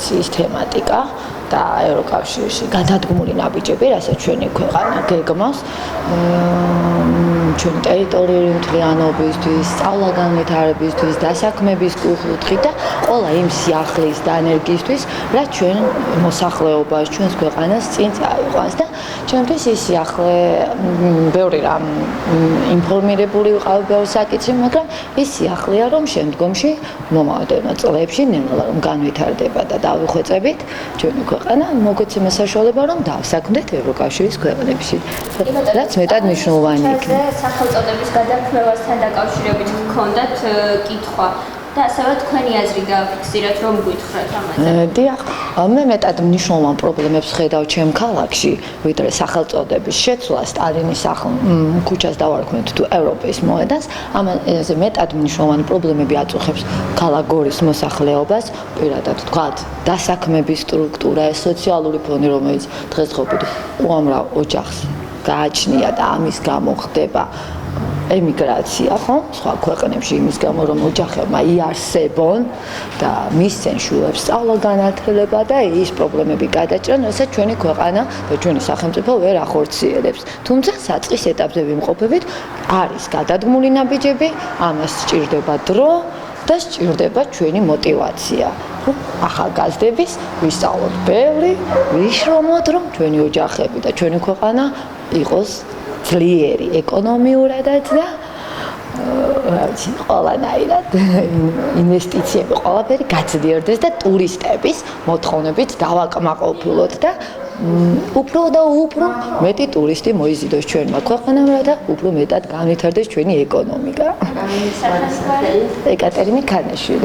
ინტეგრაციის თემატიკა და ევროკავშირში გადადგმული ნაბიჯები, რასაც ჩვენი ქვეყანა გეგმავს ჩვენი ტერიტორიული მთლიანობისთვის, სწავლა-განვითარებისთვის, დასაქმების კუთხით და ყველა იმ სიახლის და ენერგიისთვის, რაც ჩვენ მოსახლეობას, ჩვენს ქვეყანას წინ წაიყვანს და ჩვენთვის ის სიახლე ბევრი რამ ინფორმირებული ვიყავ ბევრ საკითხში, მაგრამ ის სიახლეა, რომ შემდგომში მომავალ წლებში ნელა რომ განვითარდება და დავიხვეწებით ჩვენი ქვეყანა, მოგეცემა საშუალება რომ დავსაქმდეთ ევროკავშირის ქვეყნებში, რაც მეტად მნიშვნელოვანი იქნება. სახელწოდების გადაქმნასთან დაკავშირებით გქონდათ კითხვა და ასევე თქვენი აზრი გააფიქსირეთ, რომ გითხრათ ამაზე. დიახ, მე მეტად მნიშვნელოვან პრობლემებს ხედავ ჩემ ქალაქში, ვიდრე სახელწოდების შეცვლა სტალინის ქუჩას დავარქმევთ თუ ევროპის მოედანს, ამაზე მეტად მნიშვნელოვანი პრობლემები აწუხებს ქალაქ გორის მოსახლეობას, პირადად ვთქვათ, დასაქმების სტრუქტურა, სოციალური ფონი, რომელიც დღესდღეობით უამრავ ოჯახს გააჩნია და ამის გამო ხდება ემიგრაცია, ხო? სხვა ქვეყნებში იმის გამო რომ ოჯახებმა იარსებონ და მისცენ შვილებს სწავლა-განათლება და ის პრობლემები გადაჭრან, რასაც ჩვენი ქვეყანა და ჩვენი სახელმწიფო ვერ ახორციელებს. თუმცა საწყის ეტაპზე ვიმყოფებით, არის გადადგმული ნაბიჯები, ამას სჭირდება დრო და სჭირდება ჩვენი мотиваცია. ახალგაზრდების ვისწავლოთ ბევრი, ვიშრომოთ, რომ ჩვენი ოჯახები და ჩვენი ქვეყანა იყოს ძლიერი ეკონომიურადაც და ყველანაირად ინვესტიციები ყველაფერი გაძლიერდეს და ტურისტების მოთხოვნებით დავაკმაყოფილოთ და უფრო და უფრო მეტი ტურისტი მოიზიდოს ჩვენმა ქვეყანამ და უფრო მეტად განვითარდეს ჩვენი ეკონომიკა. ეკატერინე ქანიშვილი.